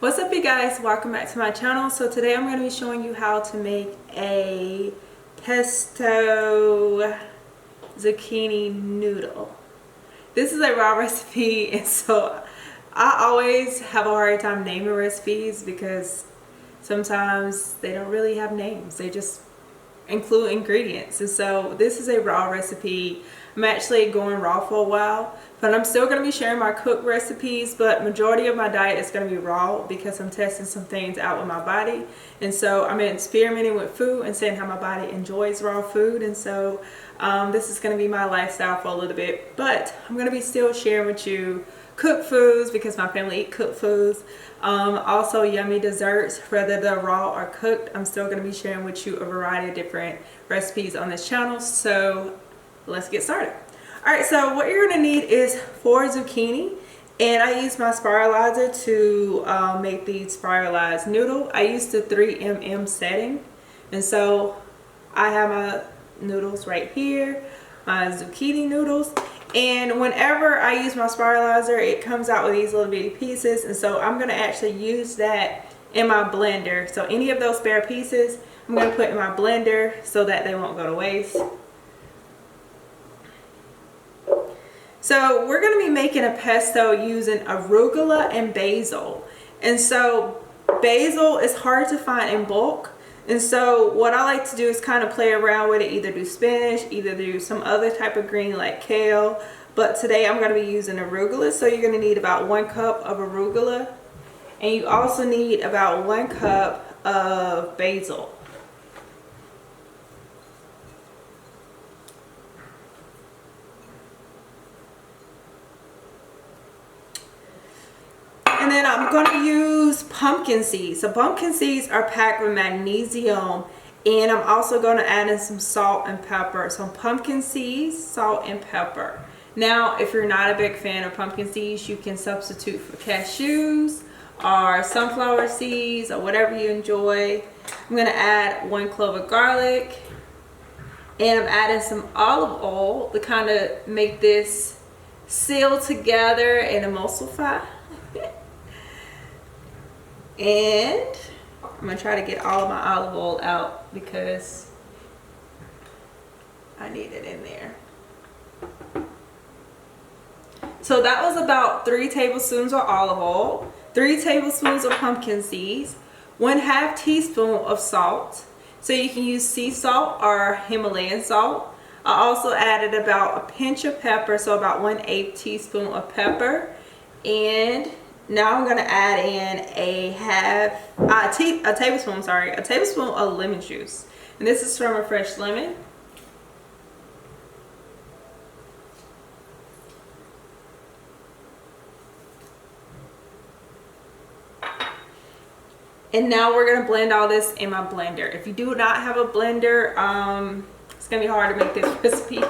What's up, you guys? Welcome back to my channel. So today I'm going to be showing you how to make a pesto zucchini noodle. This is a raw recipe, and so I always have a hard time naming recipes because sometimes they don't really have names. They just include ingredients. And so this is a raw recipe. I'm actually going raw for a while, but I'm still going to be sharing my cooked recipes, but majority of my diet is going to be raw because I'm testing some things out with my body. And so I'm experimenting with food and seeing how my body enjoys raw food. And so this is going to be my lifestyle for a little bit, but I'm going to be still sharing with you cooked foods because my family eat cooked foods. Also yummy desserts, whether they're raw or cooked. I'm still going to be sharing with you a variety of different recipes on this channel. So let's get started. Alright, so what you're going to need is 4 zucchini, and I use my spiralizer to make the spiralized noodle. I used the 3mm setting, and so I have my noodles right here, my zucchini noodles. And whenever I use my spiralizer, it comes out with these little bitty pieces, and so I'm going to actually use that in my blender. So any of those spare pieces I'm going to put in my blender so that they won't go to waste. So we're going to be making a pesto using arugula and basil. And so basil is hard to find in bulk. And so what I like to do is kind of play around with it, either do spinach, either do some other type of green like kale. But today I'm going to be using arugula. So you're going to need about 1 cup of arugula. And you also need about 1 cup of basil. And then I'm going to use pumpkin seeds. So pumpkin seeds are packed with magnesium. And I'm also going to add in some salt and pepper. So pumpkin seeds, salt, and pepper. Now, if you're not a big fan of pumpkin seeds, you can substitute for cashews or sunflower seeds or whatever you enjoy. I'm going to add 1 clove of garlic. And I'm adding some olive oil to kind of make this seal together and emulsify. And I'm going to try to get all of my olive oil out because I need it in there. So that was about 3 tablespoons of olive oil, 3 tablespoons of pumpkin seeds, 1/2 teaspoon of salt. So you can use sea salt or Himalayan salt. I also added about a pinch of pepper, so about 1/8 teaspoon of pepper. And now I'm going to add in a tablespoon of lemon juice. And this is from a fresh lemon. And now we're going to blend all this in my blender. If you do not have a blender, it's going to be hard to make this recipe.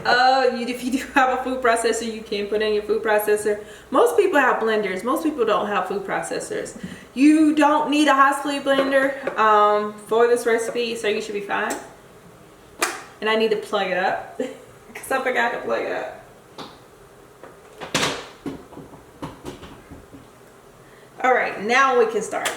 If you do have a food processor, you can put in your food processor. Most people have blenders. Most people don't have food processors. You don't need a high speed blender for this recipe, so you should be fine. And I need to plug it up because I forgot to plug it up. All right, now we can start.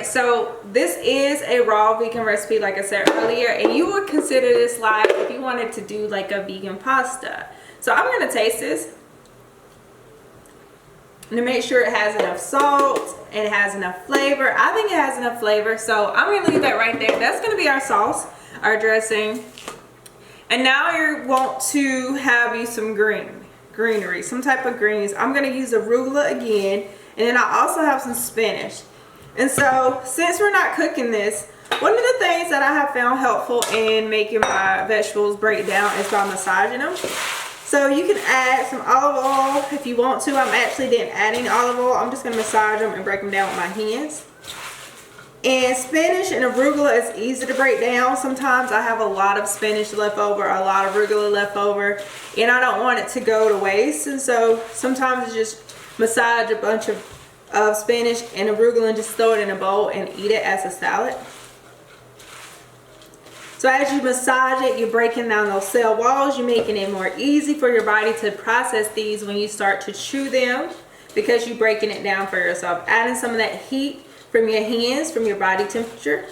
So this is a raw vegan recipe, like I said earlier, and you would consider this like if you wanted to do like a vegan pasta. So I'm going to taste this to make sure it has enough salt and it has enough flavor. I think it has enough flavor, so I'm going to leave that right there. That's going to be our sauce, our dressing. And now you want to have you some greenery, some type of greens. I'm going to use arugula again, and then I also have some spinach. And so since we're not cooking this, One of the things that I have found helpful in making my vegetables break down is by massaging them. So you can add some olive oil if you want to. I'm actually didn't add any olive oil. I'm just going to massage them and break them down with my hands. And spinach and arugula is easy to break down. Sometimes I have a lot of spinach left over, a lot of arugula left over, and I don't want it to go to waste. And so sometimes I just massage a bunch of spinach and arugula and just throw it in a bowl and eat it as a salad. So as you massage it, you're breaking down those cell walls. You're making it more easy for your body to process these when you start to chew them, because you're breaking it down for yourself. Adding some of that heat from your hands, from your body temperature,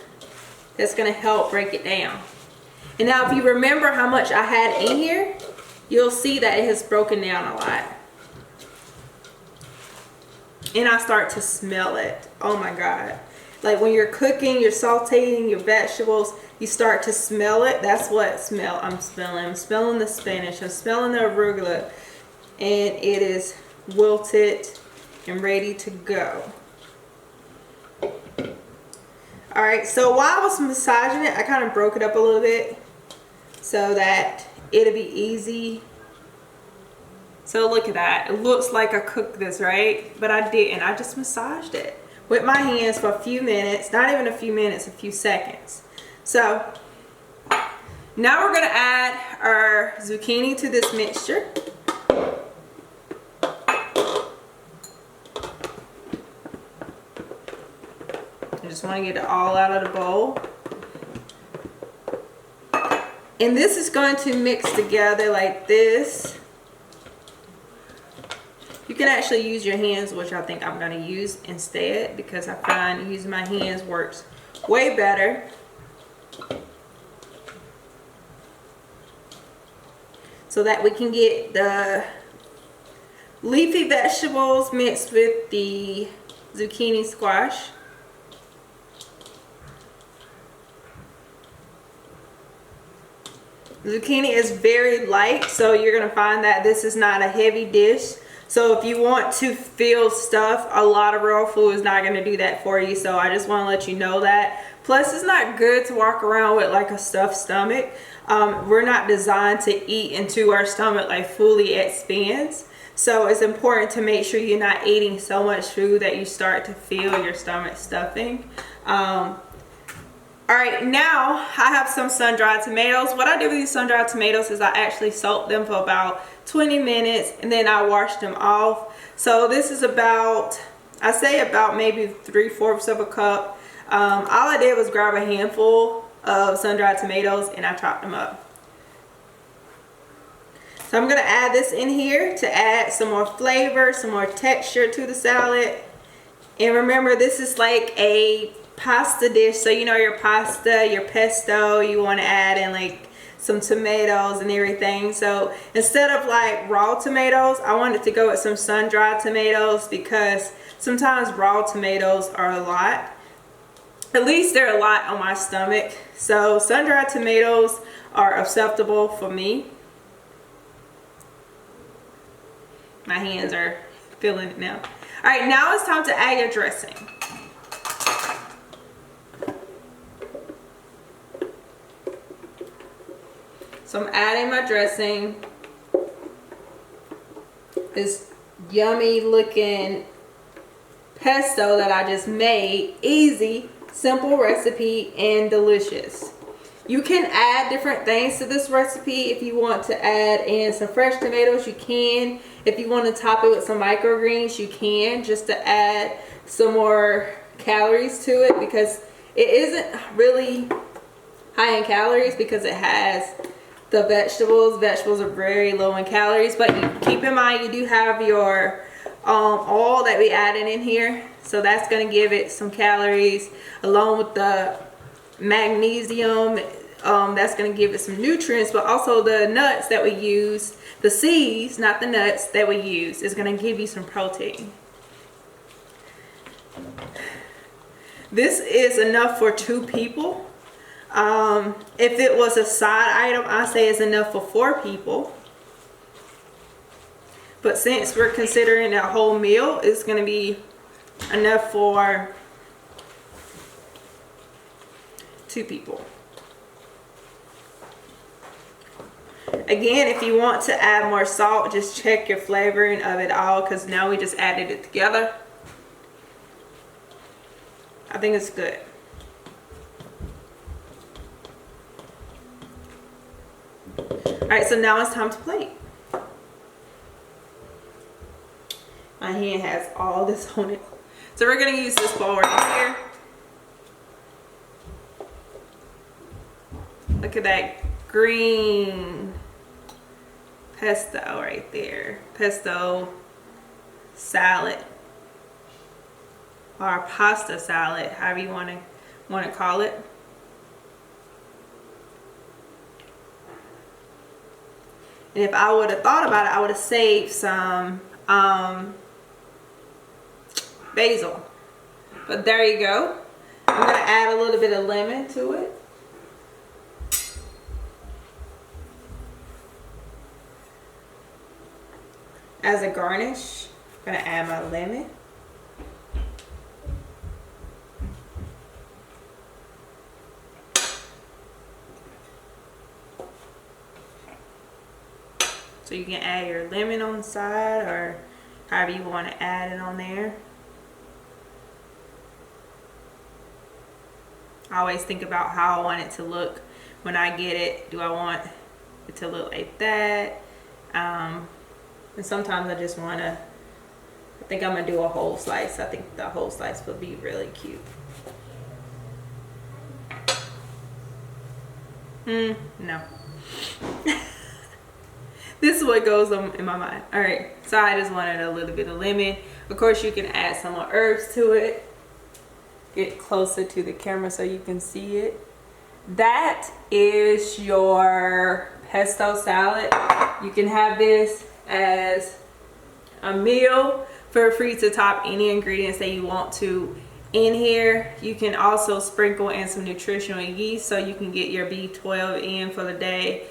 that's going to help break it down. And now if you remember how much I had in here, you'll see that it has broken down a lot. And I start to smell it. Oh my God. Like when you're cooking, you're sauteing your vegetables, you start to smell it. That's what smell I'm smelling. I'm smelling the spinach. I'm smelling the arugula. And it is wilted and ready to go. Alright, so while I was massaging it, I kind of broke it up a little bit so that it'll be easy. So look at that. It looks like I cooked this, right? But I didn't. I just massaged it with my hands for a few minutes. Not even a few minutes, a few seconds. So now we're going to add our zucchini to this mixture. I just want to get it all out of the bowl. And this is going to mix together like this. You can actually use your hands, which I think I'm going to use instead, because I find using my hands works way better. So that we can get the leafy vegetables mixed with the zucchini squash. Zucchini is very light, so you're going to find that this is not a heavy dish. So if you want to feel stuff, a lot of raw food is not going to do that for you. So I just want to let you know that. Plus, it's not good to walk around with like a stuffed stomach. We're not designed to eat into our stomach like fully expands. So it's important to make sure you're not eating so much food that you start to feel your stomach stuffing. Alright, now I have some sun-dried tomatoes. What I do with these sun-dried tomatoes is I actually soak them for about 20 minutes and then I wash them off. So this is about, I say about maybe 3/4 of a cup. All I did was grab a handful of sun-dried tomatoes and I chopped them up. So I'm going to add this in here to add some more flavor, some more texture to the salad. And remember, this is like a pasta dish, so you know your pasta, your pesto, you want to add in like some tomatoes and everything. So instead of like raw tomatoes, I wanted to go with some sun-dried tomatoes, because sometimes raw tomatoes are a lot. At least they're a lot on my stomach. So sun-dried tomatoes are acceptable for me. My hands are feeling it now. Alright, now it's time to add your dressing. So I'm adding my dressing. This yummy looking pesto that I just made. Easy, simple recipe, and delicious. You can add different things to this recipe. If you want to add in some fresh tomatoes, you can. If you want to top it with some microgreens, you can, just to add some more calories to it, because it isn't really high in calories because it has the vegetables. Vegetables are very low in calories, but you keep in mind you do have your oil that we added in here, so that's going to give it some calories, along with the magnesium. That's going to give it some nutrients, but also the nuts that we use, the seeds, not the nuts, that we use, is going to give you some protein. This is enough for 2 people. If it was a side item, I say it's enough for 4 people. But since we're considering a whole meal, it's going to be enough for 2 people. Again, if you want to add more salt, just check your flavoring of it all, because now we just added it together. I think it's good. Alright, so now it's time to plate. My hand has all this on it. So we're going to use this bowl right here. Look at that green pesto right there. Pesto salad. Or pasta salad, however you want to call it. And if I would have thought about it, I would have saved some basil. But there you go. I'm going to add a little bit of lemon to it. As a garnish, I'm going to add my lemon. So you can add your lemon on the side, or however you want to add it on there. I always think about how I want it to look when I get it. Do I want it to look like that? And sometimes I just want to, I think I'm going to do a whole slice. I think the whole slice would be really cute. No. This is what goes on in my mind. All right, so I just wanted a little bit of lemon. Of course, you can add some more herbs to it. Get closer to the camera so you can see it. That is your pesto salad. You can have this as a meal. Feel free to top any ingredients that you want to in here. You can also sprinkle in some nutritional yeast so you can get your B12 in for the day.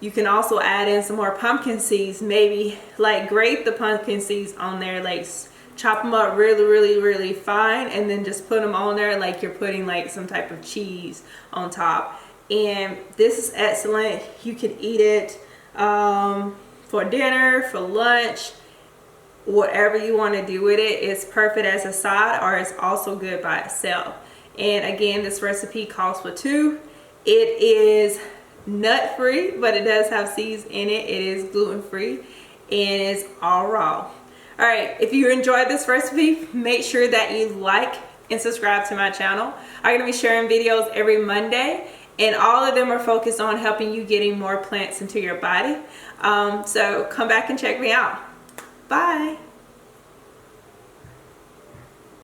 You can also add in some more pumpkin seeds, maybe like grate the pumpkin seeds on there, like chop them up really fine, and then just put them on there like you're putting like some type of cheese on top. And this is excellent. You can eat it for dinner, for lunch, whatever you want to do with it. It's perfect as a side, or it's also good by itself. And again, this recipe calls for 2. It is nut free, but it does have seeds in it. It is gluten free, and it's all raw. All right, if you enjoyed this recipe, make sure that you like and subscribe to my channel. I'm going to be sharing videos every Monday, and all of them are focused on helping you getting more plants into your body. So come back and check me out. Bye.